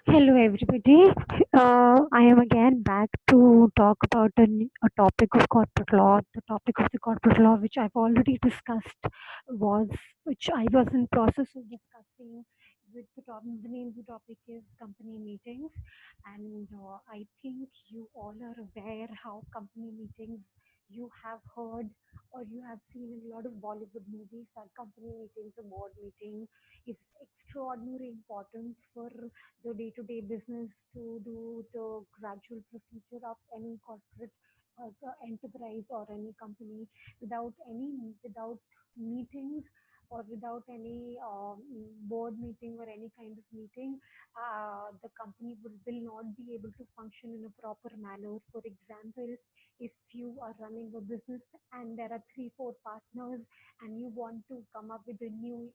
Hello, everybody. I am again back to talk about a topic of corporate law. The topic of the corporate law, which I've already discussed, was which I was in process of discussing with the name of the topic is company meetings, and I think you all are aware how company meetings you have heard or you have seen in a lot of Bollywood movies that company meetings, a board meeting, is extraordinarily important for the day-to-day business to do the gradual procedure of any corporate enterprise or any company without meetings or without any board meeting or any kind of meeting, the company will not be able to function in a proper manner. For example, if you are running a business and there are three, four partners and you want to come up with a new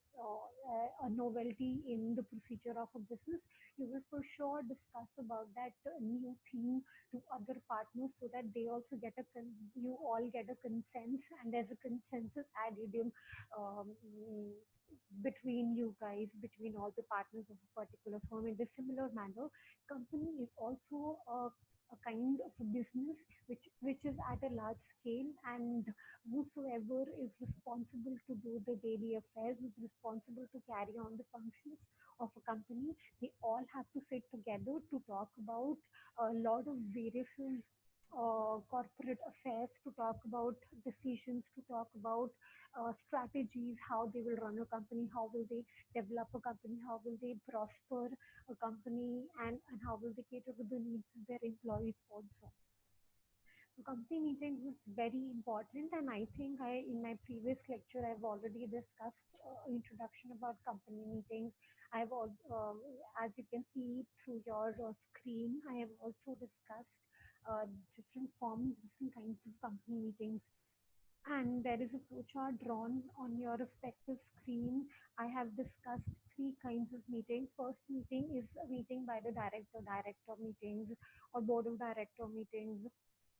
a novelty in the procedure of a business, you will for sure discuss about that new theme to other partners so that they also you all get a consent and there's a consensus added in um, between you guys, between all the partners of a particular firm. In the similar manner, company is also a kind of a business which is at a large scale, and whosoever is responsible to do the daily affairs, is responsible to carry on the functions of a company, they all have to sit together to talk about a lot of various corporate affairs, to talk about decisions, to talk about strategies, how they will run a company, how will they develop a company, how will they prosper a company, and how will they cater to the needs of their employees also. So company meetings is very important, and I think in my previous lecture, I've already discussed introduction about company meetings. As you can see through your screen, I have also discussed different forms, different kinds of company meetings. And there is a flowchart drawn on your respective screen. I have discussed three kinds of meetings. First meeting is a meeting by the director meetings or board of director meetings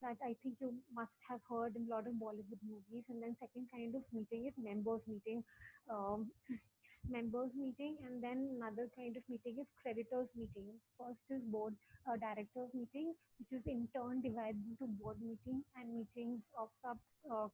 that I think you must have heard in a lot of Bollywood movies. And then second kind of meeting is members meeting. Um, members meeting, and then another kind of meeting is creditors meeting. First is board directors meeting, which is in turn divided into board meeting and meetings of sub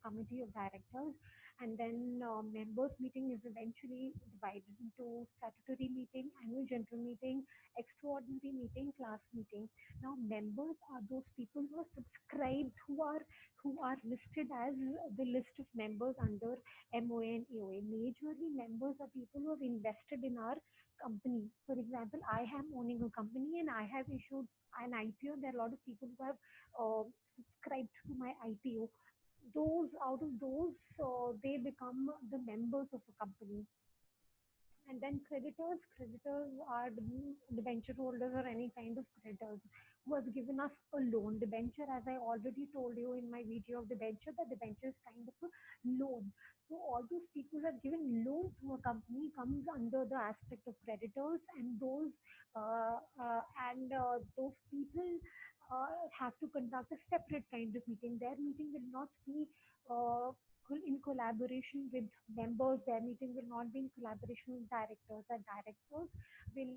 committee of directors, and then members meeting is eventually divided into statutory meeting, annual general meeting, extraordinary meeting, class meeting. Now members are those people who are subscribed, who are listed as the list of members under MOA and AOA. Majorly, members are people who have invested in our company. For example, I am owning a company and I have issued an IPO. There are a lot of people who have subscribed to my IPO. Those out of those, they become the members of a company. And then creditors are the debenture holders or any kind of creditors who has given us a loan. Debenture, as I already told you in my video of debenture, that debenture is kind of a loan. So all those people who have given loan to a company comes under the aspect of creditors, and those people have to conduct a separate kind of meeting. Their meeting will not be uh, in collaboration with members. Their meeting will not be in collaboration with directors. The directors will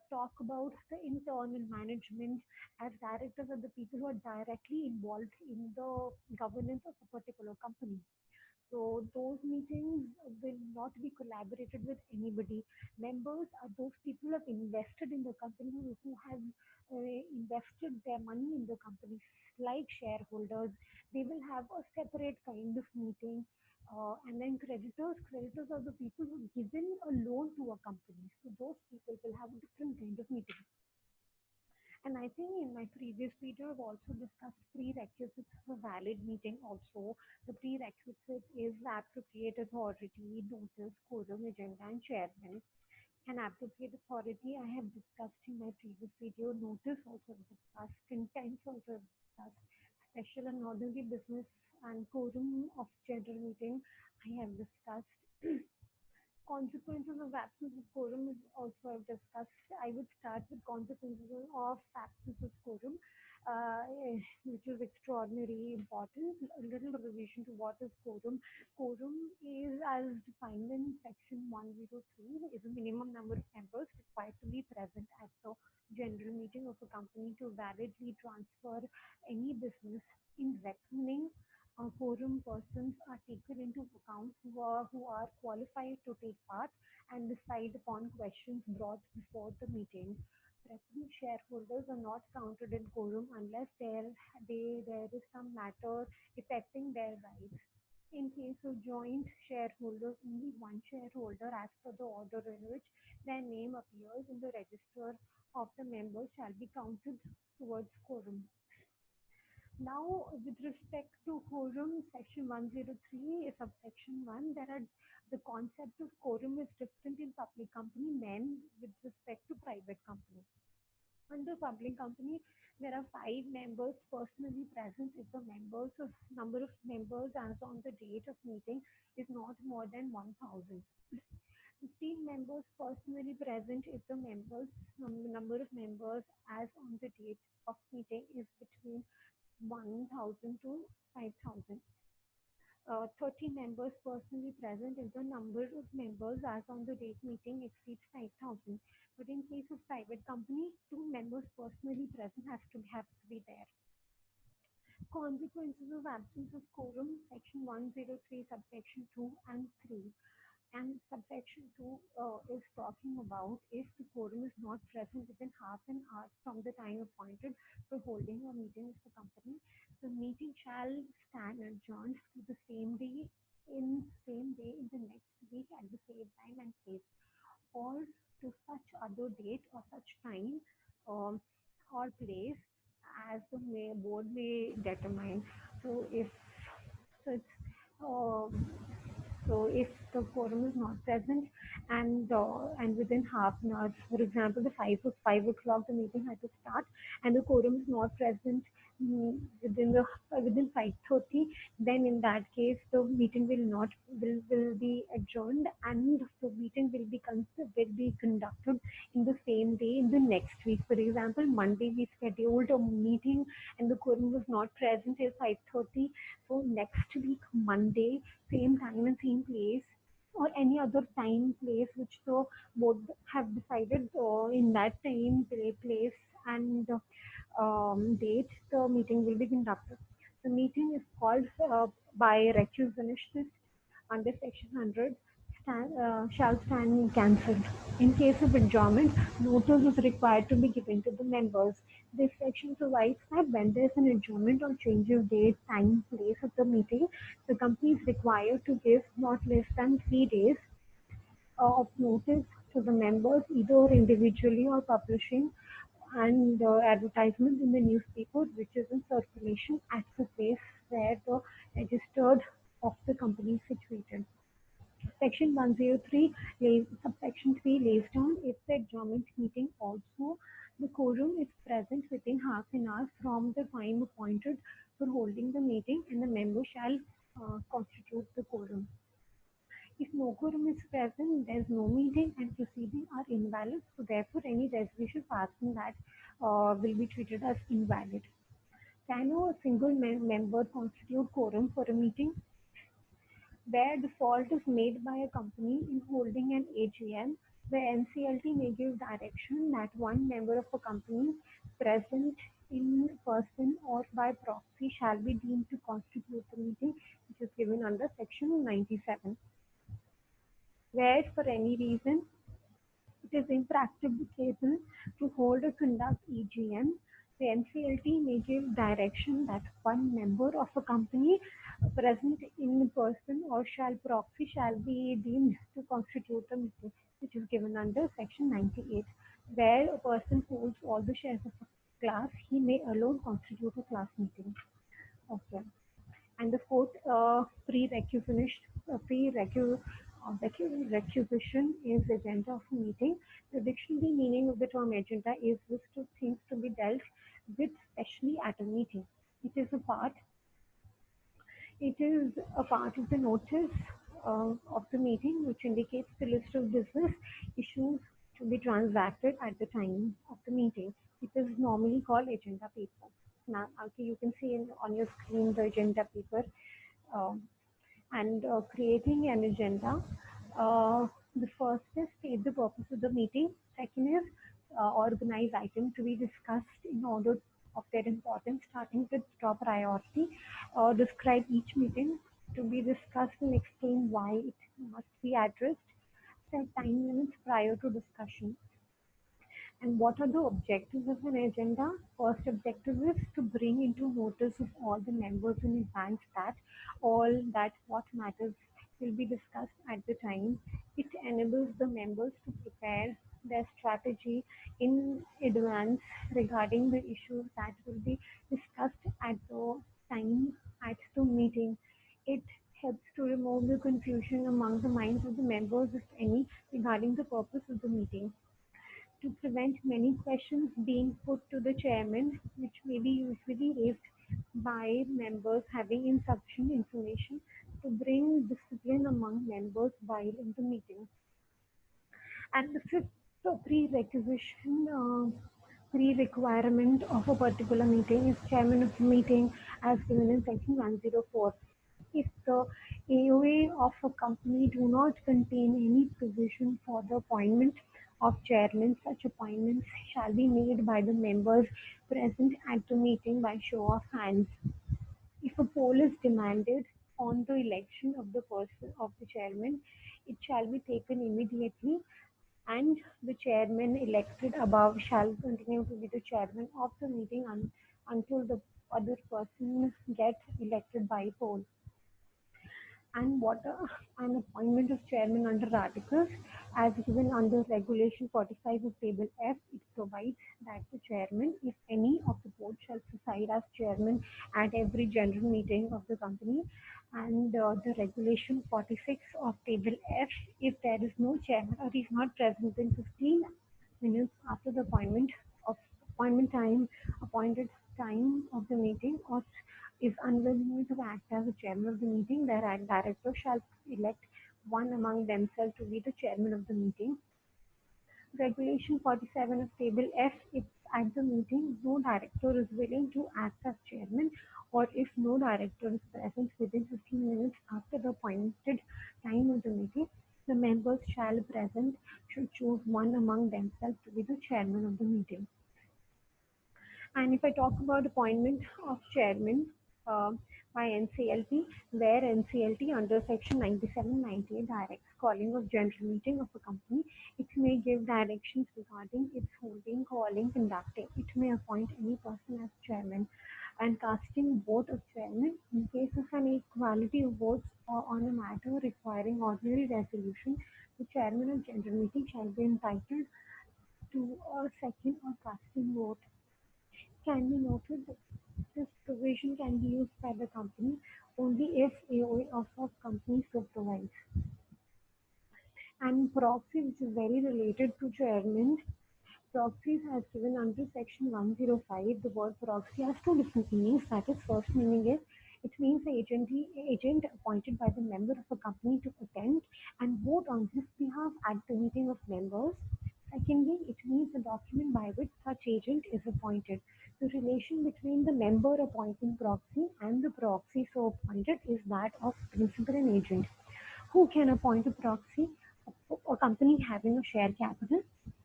talk about the internal management, as directors are the people who are directly involved in the governance of a particular company. So those meetings will not be collaborated with anybody. Members are those people who have invested in the company, who have invested their money in the company, like shareholders. They will have a separate kind of meeting. And then creditors are the people who've given a loan to a company. So those people will have a different kind of meeting. And I think in my previous video, I've also discussed prerequisites for valid meeting also. The prerequisite is appropriate authority, notice, quorum, agenda, and chairman. An appropriate authority I have discussed in my previous video. Notice also discussed. Intent also discussed. Special and ordinary business and quorum of general meeting I have discussed. Consequences of absence of quorum is also I've discussed. I would start with consequences of absence of quorum. uh, which is extraordinarily important. A little revision to what is quorum. Quorum is, as defined in section 103, is a minimum number of members required to be present at the general meeting of a company to validly transfer any business. In reckoning quorum, persons are taken into account who are qualified to take part and decide upon questions brought before the meeting. Present shareholders are not counted in quorum unless there is some matter affecting their rights. In case of joint shareholders, only one shareholder, as per the order in which their name appears in the register of the members, shall be counted towards quorum. Now, with respect to quorum, section 103, subsection 1, there are the concept of quorum is different in public company than with respect to private company. Under public company, there are five members personally present if the members of number of members as on the date of meeting is not more than 1,000. 15 members personally present if the number of members as on the date of meeting is between 1,000 to 5,000. 30 members personally present if the number of members as on the date meeting exceeds 5,000. But in case of private company, two members personally present have to be there. Consequences of absence of quorum, section 103, subsection 2 and 3. And subsection 2 is talking about if the quorum is not present within half an hour from the time appointed for holding a meeting of the company, the meeting shall stand adjourned to the same day in the next week at the same time and place, or to such other date or such time um, or place as the board may determine. So if so, it's so if the quorum is not present and within half an hour, for example, the 5 o'clock the meeting had to start, and the quorum is not present within 5:30, then in that case the meeting will be adjourned, and the meeting will be conducted in the same day in the next week. For example, Monday we scheduled a meeting and the quorum was not present till 5:30. So next week, Monday, same time and same place, or any other time, place which the board have decided in that time, place, and date, the meeting will be conducted. The meeting is called by requisitionist under section 100 shall stand cancelled. In case of adjournment, notice is required to be given to the members. This section provides that when there is an adjournment or change of date, time, place of the meeting, the company is required to give not less than 3 days of notice to the members, either individually or publishing and advertisement in the newspaper, which is in circulation at the place where the registered of the company is situated. Section 103, subsection 3 lays down if the adjournment meeting also the quorum is present within half an hour from the time appointed for holding the meeting, and the member shall constitute the quorum. If no quorum is present, there is no meeting and proceedings are invalid. So therefore, any resolution passed in that will be treated as invalid. Can a single member constitute quorum for a meeting? Where default is made by a company in holding an AGM, the NCLT may give direction that one member of a company present in person or by proxy shall be deemed to constitute the meeting, which is given under section 97. Where for any reason it is impracticable to hold or conduct EGM, the NCLT may give direction that one member of a company present in person or shall proxy shall be deemed to constitute a meeting, which is given under section 98. Where a person holds all the shares of a class, he may alone constitute a class meeting. Okay. And the fourth requisition is agenda of a meeting. The dictionary meaning of the term agenda is list of things to be dealt with, especially at a meeting. It is a part. It is a part of the notice of the meeting, which indicates the list of business issues to be transacted at the time of the meeting. It is normally called agenda paper. Now, okay, you can see on your screen the agenda paper. Um, and creating an agenda. The first is state the purpose of the meeting. Second is organize items to be discussed in order of their importance, starting with top priority. Describe each meeting to be discussed and explain why it must be addressed. Set time limits prior to discussion. And what are the objectives of an agenda? First objective is to bring into notice of all the members in advance that what matters will be discussed at the time. It enables the members to prepare their strategy in advance regarding the issues that will be discussed at the time at the meeting. It helps to remove the confusion among the minds of the members, if any, regarding the purpose of the meeting to prevent many questions being put to the chairman, which may be usually raised by members having insufficient information, to bring discipline among members while in the meeting. And the fifth pre-requirement of a particular meeting is chairman of the meeting as given in section 104. If the AOA of a company do not contain any provision for the appointment of chairman, such appointments shall be made by the members present at the meeting by show of hands. If a poll is demanded on the election of the person of the chairman, it shall be taken immediately, and the chairman elected above shall continue to be the chairman of the meeting until the other person gets elected by poll. And what an appointment of chairman under articles as given under regulation 45 of table F. It provides that the chairman, if any of the board, shall preside as chairman at every general meeting of the company. And the regulation 46 of table F, if there is no chairman or he is not present within 15 minutes after the appointment time, appointed time of the meeting, or is unwilling to act as the chairman of the meeting, their director shall elect one among themselves to be the chairman of the meeting. Regulation 47 of Table F, if at the meeting no director is willing to act as chairman, or if no director is present within 15 minutes after the appointed time of the meeting, the members shall present should choose one among themselves to be the chairman of the meeting. And if I talk about appointment of chairman uh, by NCLT, where NCLT under section 97-98 directs calling of general meeting of a company, it may give directions regarding its holding, calling, conducting. It may appoint any person as chairman and casting vote of chairman in case of an equality of votes or on a matter requiring ordinary resolution. The chairman of general meeting shall be entitled to a second or casting vote. Can be noted that this provision can be used by the company only if AOA of a company so provides. And proxy, which is very related to chairman, proxies has given under section 105. The word proxy has two different meanings. That is, first meaning is it means the agent appointed by the member of a company to attend and vote on his behalf at the meeting of members. Secondly, it means a document by which such agent is appointed. The relation between the member appointing proxy and the proxy so appointed is that of principal and agent. Who can appoint a proxy? A company having a share capital.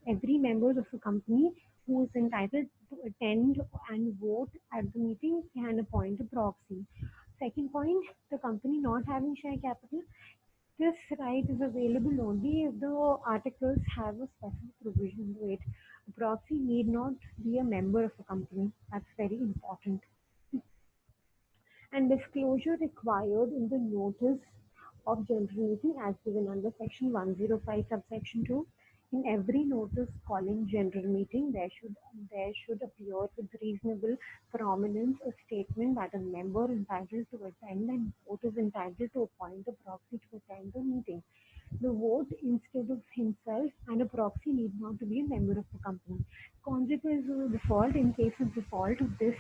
Every member of a company who is entitled to attend and vote at the meeting can appoint a proxy. Second point, the company not having share capital. This right is available only if the articles have a specific provision to it. A proxy need not be a member of a company. That's very important. And disclosure required in the notice of general meeting as given under section 105 subsection 2. In every notice calling general meeting, there should appear with reasonable prominence a statement that a member entitled to attend and vote is entitled to appoint a proxy to attend the meeting. The vote instead of himself, and a proxy need not to be a member of the company. Consequence of default: in case of default of this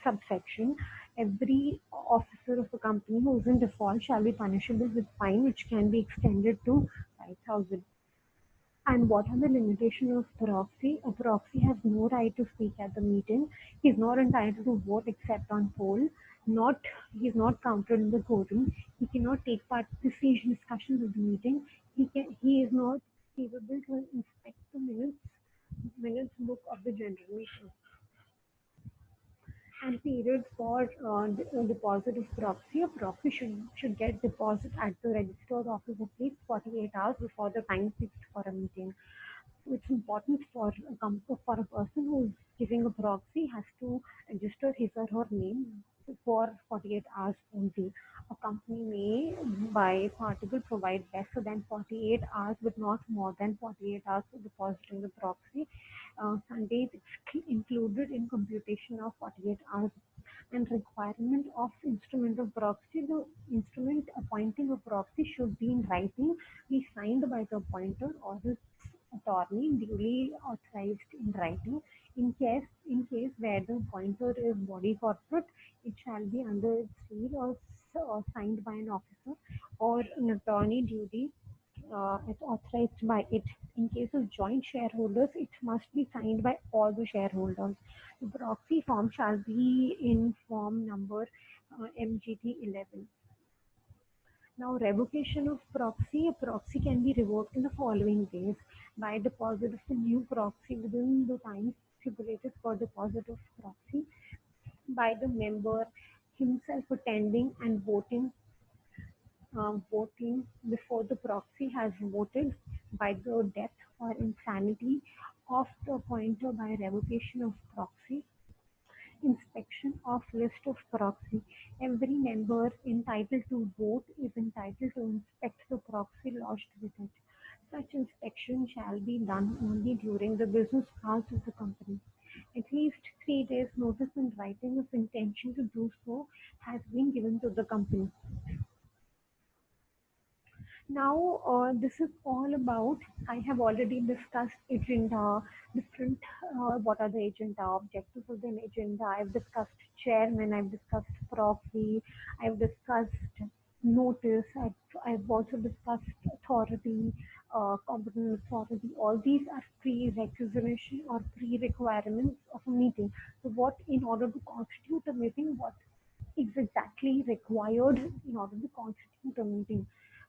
subsection, every officer of a company who is in default shall be punishable with fine which can be extended to 5,000. And what are the limitations of proxy? A proxy has no right to speak at the meeting. He is not entitled to vote except on poll. Not He is not counted in the quorum. He cannot take part in decision discussions of the meeting. He is not capable to inspect the minutes book of the general meeting. And period for deposit of proxy. A proxy should get deposit at the registered office at least 48 hours before the time fixed for a meeting. So it's important for for a person who is giving a proxy has to register his or her name for 48 hours only. A company may, by particle, provide lesser than 48 hours, but not more than 48 hours for depositing the proxy. Sunday is included in computation of 48 hours. And requirement of instrument of proxy. The instrument appointing a proxy should be in writing, be signed by the appointer or his attorney, duly authorized in writing. In case where the appointer is body corporate, it shall be under its seal or signed by an officer or an attorney duly is authorized by it. In case of joint shareholders, it must be signed by all the shareholders. The proxy form shall be in form number MGT 11. Now, revocation of proxy. A proxy can be revoked in the following ways: by deposit of a new proxy within the time stipulated for deposit of proxy, by the member himself attending and voting before the proxy has voted, by the death or insanity of the appointer, by revocation of proxy. Inspection of list of proxy. Every member entitled to vote is entitled to inspect the proxy lodged with it. Such inspection shall be done only during the business hours of the company. At least 3 days notice in writing of intention to do so has been given to the company. Now, this is all about. I have already discussed agenda, different. What are the agenda objectives of the agenda? I've discussed chairman. I've discussed proxy. I've discussed notice. I've also discussed authority, competent authority. All these are prerequisites or pre-requirements of a meeting. So, what in order to constitute a meeting? What is exactly required in order to constitute a meeting,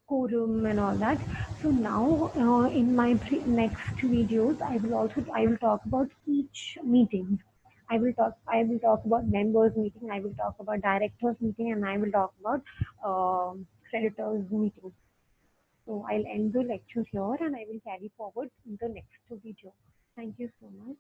quorum and all that. So now in my next videos, I will talk about each meeting. I will talk about members meeting. I will talk about directors meeting, and I will talk about creditors meeting. So I'll end the lecture here, and I will carry forward in the next video. Thank you so much.